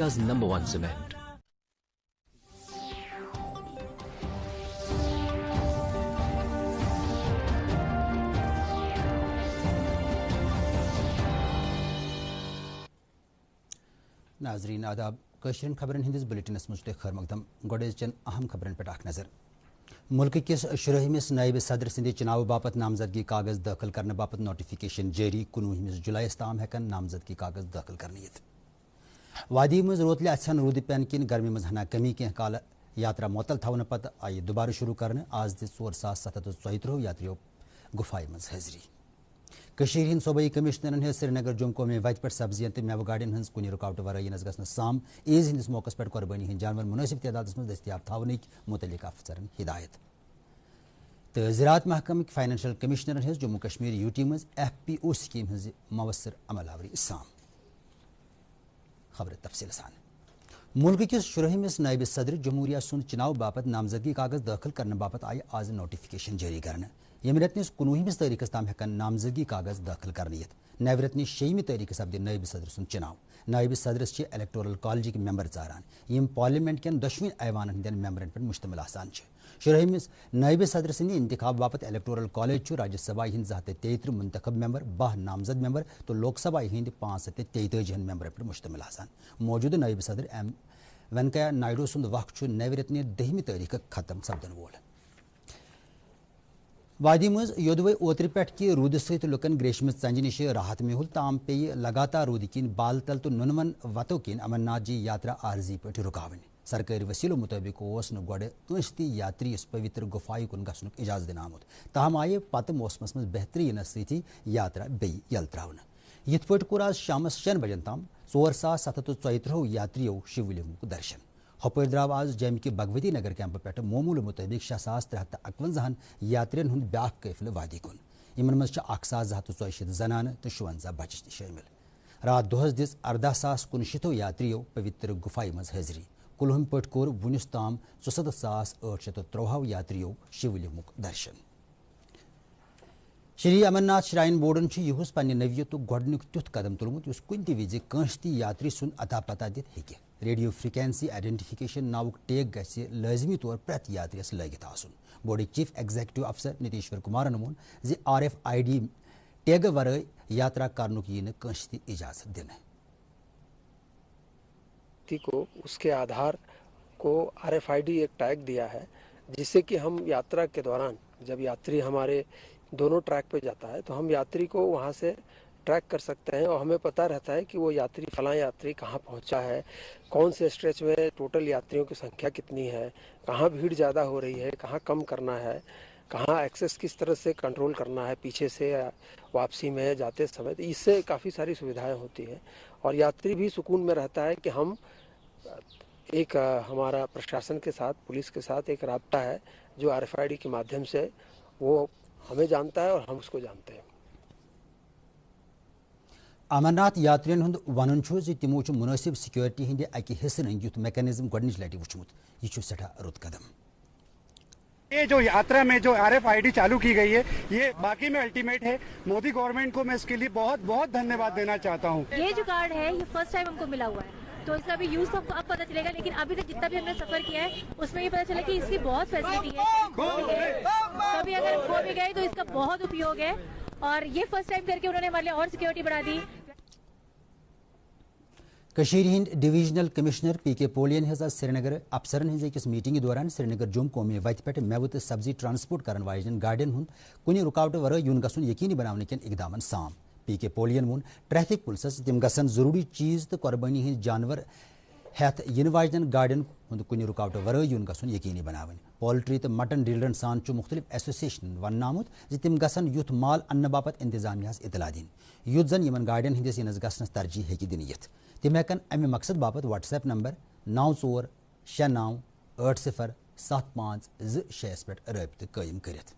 India's #1 cement. नाजरीन आदाब कशरन खबरन हिंदिस bulletins मुझे खैर मकदम गोडेज चन अहम खबरन पे टाक नजर मुल्क किस शुरहमिस नायब सदर सिंध चुनाव बापत नामजदगी कागज दाखिल करने बापत नोटिफिकेशन जारी 19 जुलाई ताम हेकन नामजदगी कागज दाखिल करने वादी मज रोतले अच्छन रूद पैन किन गर्मी मज हना कमी कह काल यात्रा मुअत्तल थवन पत आई दोबारा शुरू करने आज 4734 यात्रियों गुफाई मज हाजिरी कशीर हिंद सूबाई कमिश्नरन है श्रीनगर जुमको में वत पे सब्जियन तो मेव गाड़ियन हज कुन रुकावट वर गन साम ईज हिंदिस मौकस पे कुर्बानी हंद जानवर मुनासिब तादाद में दस्तियाब थवनिक मुतलिक अफसरन हिदायत तो ज़राअत महकम फाइनेंशियल कमिश्नरन हज जम्मू कश्मीर यूटी मज FPO स्कीम हज मवसर अमल आवरी साम खबर तफसील सान मुल्क किस शुरहमिस नायब सदर जमहूरिया सुन चुनाव बापत नामजदगी कागज दाखिल करने बापत आई आज नोटिफिकेशन जारी करने यम रेतनिस 19 तारीख ताम हेकन नामजदगी कागज दाखिल करने नव रेतनिस 6 तारीख सपद नायब सदर सुन चुनाव नायब सदरस इलेक्टोरल कॉलेज मेंबर चारान यम पार्लियामेंट कन दशवीं ऐवान हंदन मेंबरन पे मुश्तमिल आसान शुरहमिस नायब सदर सिंध इंतखाब बापत इलेक्टोरल कॉलेज राज्यसभा हिंद 733 मुंतखब मेंबर 12 नामजद मेंबर तो लोकसभा हिंद 543 मेंबर पे मुश्तमिल आसान मौजूदा नायब सदर M वेंकैया नायडू सुंद वक्त नव रेतनि 10 तारीख खत्म सपदन वोल वादी मज योदवे ओत्र पे कि रूद सत लुकन ग्रेशम चंज निश राहत मिहुल ताम पे लगातार रूद किन बाल तल तो नुनवन वतो किन अमरनाथ जी यात्रा आर्जी पे रुकावन सरकारी वसीलों मुताबिक गोड़ कंस ती यात्री इस पवित्र गुफाई कुन गसन इजाजत दिन आमुत ताहम आये पत मौसमस मज बेहतरीन सती यात्रा बे यल त्रावन यथ पे कोर आज शामस 6 बजन ताम 4734 यात्रियों शिवलिंग दर्शन हपर द्राव आज जम के भगवती नगर कैंप पे मोमूल मुताबिक 6351 यात्रियन हूं ब्या कैफिल वादी कुन इन मज 1240 जनान तो 56 बच शामिल रात दोहस दिस 18019 यात्रियों पवित्र गुफाई मज हाजिरी कुलहम पे कोर वुनिस ताम 67803 यात्रियों शिवलिंग दर्शन श्री अमरनाथ श्राइन बोर्डन यहुस पन्ने नवियो तो गोडनुक तुथ कदम तुलमुत युस कुन ति विजि कंस ति यात्री सुन अता पता दित हेके रेडियो फ्रीक्वेंसी आइडेंटिफिकेशन नाउक टेग गसे लाजमी तौर प्रत यात्रियस लगित आसुन बोर्ड चीफ एग्जीक्यूटिव अफसर नीतीश्वर कुमार नमून जि RFID टेग वरय यात्रा करनुक यिन कंस ति इजाजत दिन को उसके आधार को RFID एक टैग दिया है जिससे कि हम यात्रा के दौरान जब यात्री हमारे दोनों ट्रैक पे जाता है तो हम यात्री को वहाँ से ट्रैक कर सकते हैं और हमें पता रहता है कि वो यात्री फलां यात्री कहाँ पहुँचा है, कौन से स्ट्रेच में टोटल यात्रियों की संख्या कितनी है, कहाँ भीड़ ज़्यादा हो रही है, कहाँ कम करना है, कहाँ एक्सेस किस तरह से कंट्रोल करना है पीछे से वापसी में जाते समय। तो इससे काफ़ी सारी सुविधाएं होती हैं और यात्री भी सुकून में रहता है कि हम एक हमारा प्रशासन के साथ पुलिस के साथ एक राब्ता है जो RFID के माध्यम से वो हमें जानता है और हम उसको जानते हैं। अमरनाथ यात्रियन हुंद वनन तिमो मुनासिब सिक्योरिटी हिंदे अकि हिस्सन युथ मैकेनिज्म गोडनिच लटि वुचमुत यह सठा रुत कदम। ये जो यात्रा में जो RFID चालू की गई है ये बाकी में अल्टीमेट है। मोदी गवर्नमेंट को मैं इसके लिए बहुत बहुत धन्यवाद देना चाहता हूँ। ये जो कार्ड है ये फर्स्ट टाइम हमको मिला हुआ है तो इसका भी यूज हमको अब पता चलेगा, लेकिन अभी तक जितना भी हमने सफर किया है उसमें ये पता चला कि इसकी बहुत फैसिलिटी है। कभी अगर खो भी गए तो इसका बहुत उपयोग है और ये फर्स्ट टाइम करके उन्होंने हमारे लिए और सिक्योरिटी बढ़ा दी। कशीर हिंद डिविजनल कमिश्नर PK पोलियन हज श्रीनगर अफसरन हज अकिस मीटिंग दौरान श्रीनगर जुम कौमी वत पे मेव तो सब्जी ट्रांसपोर्ट कर वाजन गाड़ियन हुंद कुन रुकावट वर युन गसन यकीनी बनाने कन इकदामन साम। PK पोलियन वोन ट्रैफिक पुलिस तम गसन जरूरी चीज तो कुर्बानी हंद जानवर हेथ इन वाजन गाड़ियन हुंद कुन रुकावट वर युन गसन यकीनी बनावन। पोल्ट्री तो मटन डीलरन सान मुख्तलिफ एसोसिएशन वन आमुत तिम गसन युथ माल अन्न बापत इंतजामिया इतला दिन युथ जन इन गाड़ियन हंदिस इनस गसनस तरजीह हेकि दिन यथ तिम हेकन अमे मकसद बापत WhatsApp नंबर 9469807526 पे रबित कायम करित।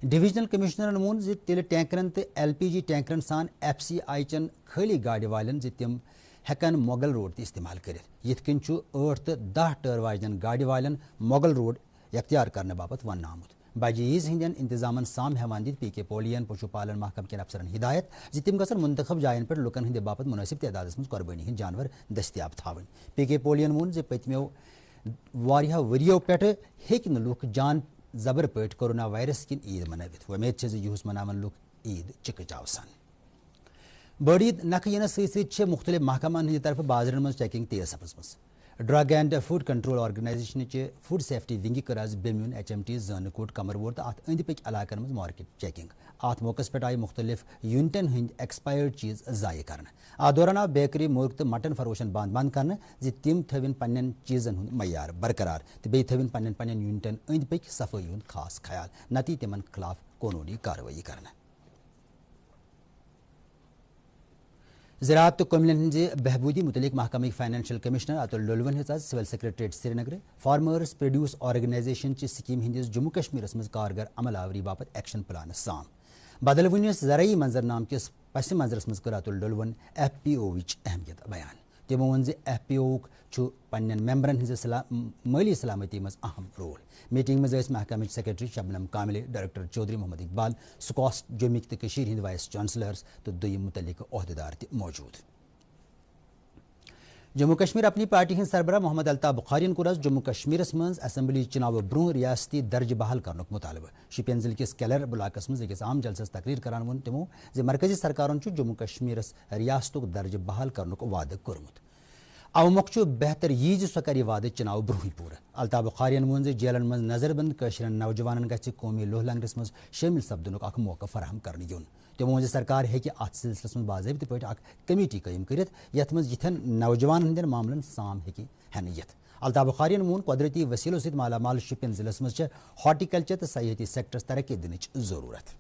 डिविजनल कमिश्नर वोन तेल टैंकरन तो LPG टैंकरन सान FCI चन खाली गाड़ी वालन तिम हेकन मोगल रोड तो इस्तेमाल कर यथ कन 8 तो 10 टर्र वाजन गाड़ी वालन मोगल रोड अख्तियार करने बापत वन आमुत बजे ईज हंदन इंतजामन साम हेवान दित पी के पोलियन पशुपालन महकम के अफसरन हिदायत जी तिम गसन मुंतखब जायन पर लुकन हंदे बापत मुनासिब तादादस मज कुर्बानी हंद जानवर दस्तियाब थावन पी के पोलियन वोन जे पतमो वारिया वरियो पेट हेक न लुक जान जबर पट कोरोना वायरस किन ईद मनवित उम्मीद छ जे युस मनावन लुक ईद चिकचावसान बड़ ईद नख यन सत मुख्तलिफ महकमान हंद तरफ बाजरन मज चेकिंग तेज सपजम drug and food control organisation food safety wing कर आज बेम्यून HMT जानकोट कमरवोर तो अत अंद पक इलाकन मज मार्केट चेकिंग अत मौके पे आई मुख्तलिफ यूनिटन हंद एक्सपायर्ड चीज जाय कर अत दौरान आव बेकरी मुर्ग तो मटन फरोशन बंद कर तिम थवन पन्न चीजन हूं मैार बरकरार तो बे थवन पन्न यूनिटन अंद पक सफाई हूं खास ख्याल नती तिमन खिलाफ कानूनी कार्रवाई करना ज़राअत तो कमिलन हंज बहबूदी मुतलिक महकमे फाइनेंशियल कमिश्नर अतुल लुलवन हज civil secretariat Srinagar farmers produce organization ची स्कीम हंदिस जम्मू कश्मीरस मज कारगर अमल आवरी बापत एक्शन प्लान साम बदलवनिस ज़राई मंजरनाम किस पस मंजरस मज कर अतुल लुलवन FPO अहमियत बयान तमो वन FPO पन्न मेंबरन हंज माली सलामती मज अहम रोल मीटिंग मज महकम सेक्रेटरी शबनम कामिल डायरेक्टर चौधरी मोहम्मद इकबाल स्कॉस्ट जमिक तो हिंद वाइस चांसलर्स तो दुम मुतलिक अहदेदार मौजूद जम्मू कश्मीर अपनी पार्टी हंद सरबराह मोहम्मद अल्ताफ बुखारियन कोर जम्मू कश्मीरस मज असम्बली चुनाव ब्रोह रियासती दर्ज बहाल कर मुतालबह शुपियन जिले किस केलर ब्लाकस मज अकिस आम जलसस तकरीर करान वोन तमो मरकजी सरकारन जम्मू कश्मीरस रियासतुक दर्ज बहाल कर वाद कोरमुत अव मौक बेहतर यी सह कर वाद चुनाव ब्रोह पूर अल्ताफ बुखारियन वोन जेलन मज नजरबंद कशर नौजवान गि कौमी लोह लंगरस मज शामिल सपदन मौका फराहम कर यून तमो वो सरकार हेकि अत सिलसिलस मज बाज़ाबित पे कमेटी कायम करित यथ मज यिथन नौजवान हंदन मामलन साम हेकि हेन यिथ अल्ताफ बुखारियन वोन कुदरती वसीलों सहित मालामाल शुपियन जिलस मज हॉर्टिकल्चर तो सयाहती सेक्टर्स तरक्की दिनच जरूरत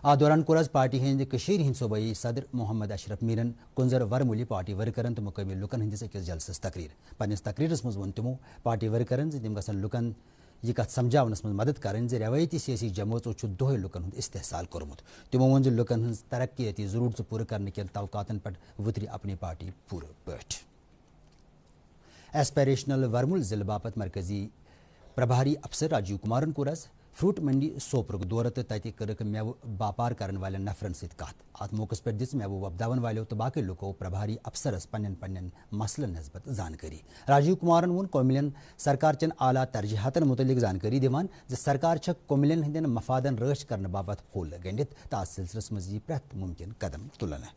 अत दौरान कोर पार्टी हंद हिंद सूबाई सदर मोहम्मद अशरफ मीरन कुंजर वरमुली पार्टी वर्करन तो मुकामी लुकन हंदिस अकिस जलसस तकरीर पन्निस तकरीरस मज वोन तमो पार्टी वर्करन तिम गसन लुकन यह कत समझावनस मज मदद कर रवायती सियासी जमातों दोहे लुकन हंद इस्तेहसाल कोरमुत तमो वोन लुकन हंज तरक्की जरूरत पूर करने के तवकातन पे वुतरी अपनी पार्टी पूर पठ एस्पायरेशनल वर्मुल जिले बापत मरकजी प्रभारी अफसर राजीव कुमारन कोर फ्रूट मंडी सोपुर दौर तो तत कर मेव बापार कर वाले नफरन सत कत अत मौके पे दिस मेव वपदावन वालों तो बाकी लुको प्रभारी अफसरस पन्न मसलन नस्बत जानकारी राजीव कुमारन वोन कौमिलन सरकार चन आला तरजीहतन मुतलिक जानकारी दिवान सरकार कौमिलन हंदन मफादन रच कर बाबत खोल गंडित तो सिलसिलस मज प्रत मुमकिन कदम तुलन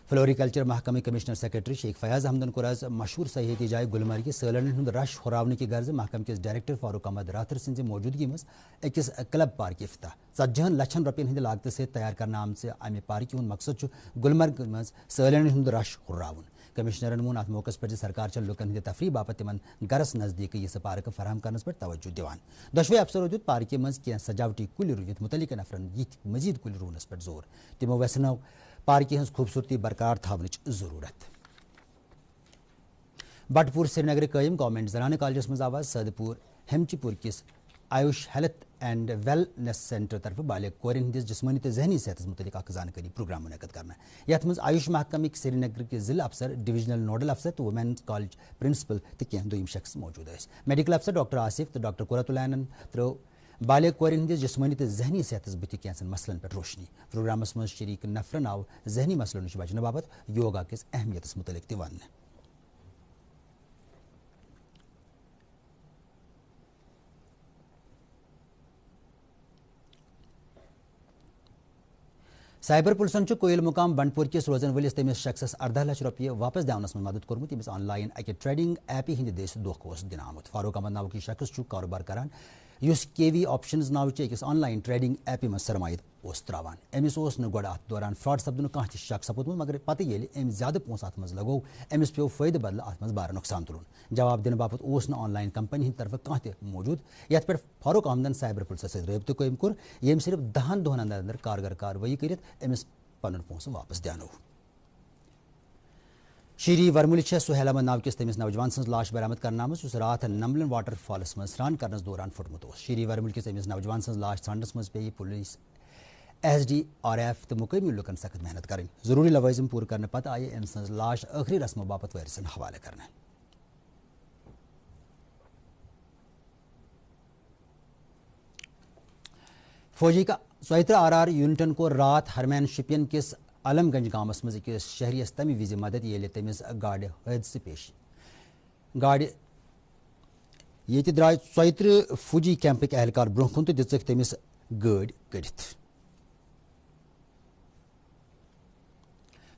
फ्लोरिकल्चर महकमे कमिश्नर सेक्रेटरी शेख फयाज अहमदन कोर मशहूर सयाहती जाय गुलमर्ग सैलानी हूं रश हुरावन की गर्ज महकम किस डायरेक्टर फारूक अहमद राथर सिंह मौजूदगी मज अकिस क्लब पार्क इफ्ताह 40 लक्षन रुपयन हंद लागत से तैयार करना आमचे अमे पार्क हूं मकसद गुलमर्ग मज सैलानी हूं रश हुरावन कमिश्नरन वोन अत मौके पे सरकार लुकन हंद तफरी बापत तिमन गरस नजदीक यह पार्क फराहम करनस पे तवज्जो दिवान दशवे अफसर वजूद पार्क मज कह सजावटी कुल रुत मुतलिक नफरन यिथ मजीद कुल रूनस पे जोर तमो वसनो पार्क हंज खूबसूरती बरकरार थावनच जरूरत बटपुर श्रीनगर कायम गवर्नमेंट जनान कॉलेजस मज आवाज सदपुर हेमचीपुर किस Ayush health and wellness centre तरफ बालिग कोरिन हंदिस जिस्मानी तो जहनी सेहत मुतलिक जानकारी प्रोग्राम मुनक़द करना यथ मज आयुष महकमे श्रीनगर के जिला अफसर डिविजनल नोडल अफसर तो वुमेन्स कॉलेज प्रिंसिपल तो कह दुम शख्स मौजूद मेडिकल अफसर डॉक्टर आसिफ तो डॉक्टर कुरतुलैनन तो बालिग कोरिन हंदिस जिस्मानी तो जहनी सेहत बुत कैंसन मसलन पे रोशनी प्रोग्रामस मज शरीक नफरन आव जहनी मसलों नश बचने बाबत योगा किस अहमियत मुतलिक ति वन साइबर पुलिसन कोयल मुकाम बंडपुर किस रोजन वलिस तमिस शख्सस 18 लाख रुपये वापस दिवनस मदद कोरमुत तमिस ऑनलाइन अके ट्रेडिंग ऐप हिंद देश दोख दिन आमुत फारूक अहमद नाव की शख्स कारोबार करान युस केवी ऑप्शंस नाव अकिस ऑनलाइन ट्रेडिंग ऐप मज सरमायत त्रावान अमिस गोड़ अत दौरान फ्रॉड सपदन कह शक सपूदमुत मगर पत अम ज्यादा पोस अत मज लगो अमिस पे फायदे बदल अत मज बार नुकसान तुलन जवाब दिन बापत ऑनलाइन कंपनी तरफ कह मौजूद यथ पे फारूक अहमदन साइबर पुलिस सत रबत कायम कोर यम सिर्फ 10 दोहन अंदर अंदर कारगर कार्रवाई कर अमिस पन पोस वापस दियानो श्री वर्मुल सुहेल अहमद नाव किस तमिस नौजवान सज लाश बरामद करना रात नमलन वाटर फॉल्स मज स्नान करनस दौरान फुटमुत श्री वर्मुल किस तमिस नौजवान सज लाश ठांडस मज पे पुलिस SDRF तो मुकामी लुकन सख्त मेहनत करें जरूरी लवाजिम पूर करने पत आए अम सज लाश आखिरी रस्म बापत वायरसन हवाले करना फौजी का स्वैत्र RR यूनिटन को रात हरमैन शिपियन किस आलमगंज गामस मज अकिस शहरियस तमी विज मदद ये तमिस गाड़ हादसे पेश गाड़ ये द्राय स्वैत्र फौजी कैंपिक एहलकार ब्रोह कुन तो दिख तमिस गाड़ कड़ित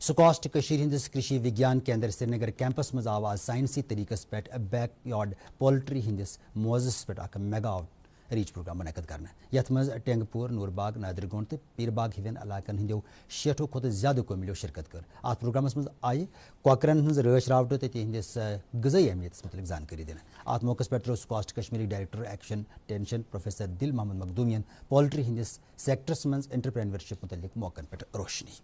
स्कॉस्ट कशीर हिंदिस कृषि विज्ञान केंद्र श्रीनगर कैंपस मज आव आज साइंसी तरीकस पे बैकयार्ड पोल्ट्री हिंदिस मोजस पे अख मेगा रीच प्रोग्राम मुनद करना यथ मज टेंगपुर नूरबाग नादरगोंड तो पीरबाग हिवन इलाकन हिंदो 60 खुद ज्यादा को मिलो शिरकत कर अत प्रोग्रामस मज आय कॉकरन हज रच रावटो तो तिहंदिस गज़ाई अहमियत मतलब जानकारी देना अत मौके पे त्रो SKUAST Kashmiri director extension professor Dil Mohammad मखदूमियन पोल्ट्री हिंदिस सेक्टर्स मज एंटरप्रेन्योरशिप मुतल्लिक मौकन पे रोशनी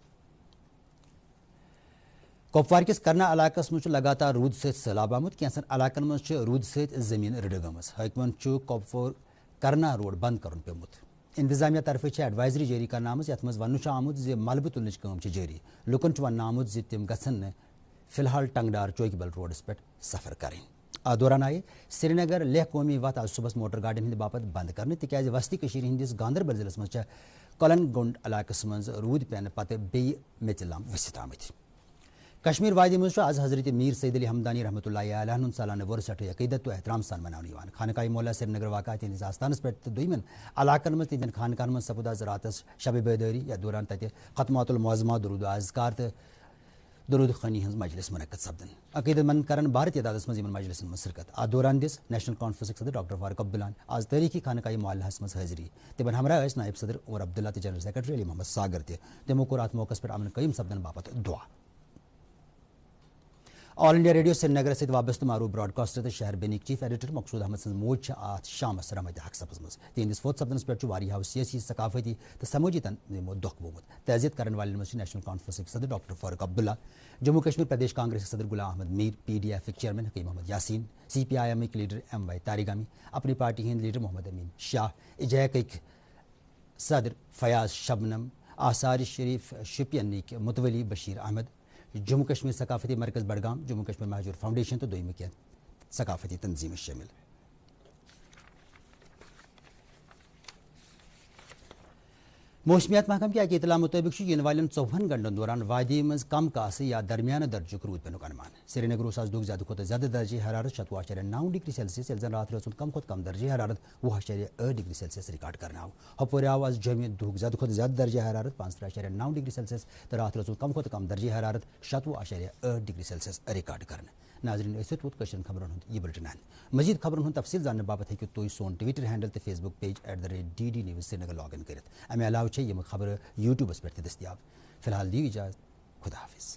कुपवार किस करना इलाकस मज लगातार रूद सहित सैलाब आमुत कैंसन इलाकन मज रूद सहित जमीन रड़ गमज हकमन कुपवार करना रोड बंद कर पेमुत इंतजामिया तरफ एडवाइजरी जारी करना आम ये मज वन आमुत मलबह तुलनच काम जारी लुकन वन आमुत तम गसन फिलहाल टंगडार चौकीबल रोडस पे सफर करें आ दौरान आए श्रीनगर लेह कौमी वत आज सुबह मोटर गाड़ियों हंद बापत बंद कर तिकाज वस्ती कशीर हंदिस गांदरबल जिलस मज कलनगुंड इलाकस मज रूद पेन पत बे मेचलाम वसित आमत कश्मीर वादी मज आज हजरत मीर सैद अली हमदानी रहमतुल्लाहि अलैहि सालाना वर्सठ अकीदत तो एहतराम सान मनावन खानकाई मौला श्रीनगर वाक़ा तिहंदिस आस्थानस पे दुमन इलाकन मज तिहंदन खानकान मज सपुद आज रातस शब बेदारी या दौरान तत खतमातुल मौज़मा दुरूद आज़कार तो दुरूद खनी हंज मजलिस मुनक़द सपदन अकीदतमंद करन भारी तादादस मज मजलिसन मज शिरकत आ दौरान दिस नेशनल कॉन्फ्रेंस सदर डॉक्टर फारूक अब्दुल्ला आज तहरीकी खानकाई मोहल्लास मज हाजिरी तिबन हमरा नायब सदर और अब्दुल्ला जनरल सेक्रेटरी अली मोहम्मद सागर तमो कोर अत मौके पर अमन कईम सपदन बाबत दुआ ऑल इंडिया रेडियो श्रीनगर सहित वाबस्त मारूफ ब्रॉडकास्टर तो शहर बेनिक चीफ एडिटर मकसूद अहमद सज मोज आज शाम रहमत हक सपज मज तिहंदिस फोत सपदनस पे सियासी सकाफती तो समूजी तनमो दुख बोमुत तजियत करने वाले मज नेशनल कॉन्फ्रेंस सदर डॉक्टर फारूक अब्दुल्ला जम्मू कश्मीर प्रदेश कांग्रेस सदर Ghulam Ahmad Mir PDF chairman Hakeem Mohammad Yasin CPIM leader MY Tarigami Apni Party हिंद लीडर मोहम्मद अमीन शाह इजैक सदर फयाज शबनम आसार शरीफ शिपियन मुतवली बशीर अहमद जम्मू कश्मीर सकाफती मरकज़ बडगाम जम्मू कश्मीर महजूर फाउंडेशन तो दोई में सकाफती तंजीम शामिल मौसमियात महकम की इतला मुताबिक इन वालन 54 घंटों दौरान वादी मज कम कास या दरमियान दर्ज रूद पे अनुमान श्रीनगर आज दुख ज्यादा खुद ज्यादा दर्जे हरारत 7.9 डिग्री सेल्सियस यल रात रोज कम खुद कम दर्जे हरारत 10.8 डिग्री सेल्सियस रिकॉर्ड करना हपोर आव आज जमी दुख ज्यादा खुद ज्यादा दर्जे हरारत 5.9 डिग्री सेल्सियस तो रात रोज कम खुद कम दर्जे हरारत 7.8 डिग्री सेल्सियस रिकॉर्ड करना नाजरीन ऐसे तो कशन खबरों यह बुलेटिन मजीद खबरों तफसील जानने बाबत है कि तुम सोन ट्विटर हैंडल तो Facebook page @DD news Srinagar log in कर अमे अलावा यह खबर यूट्यूबस पे दस्तियाब फिलहाल दी इजाज़त खुदा हाफिज़।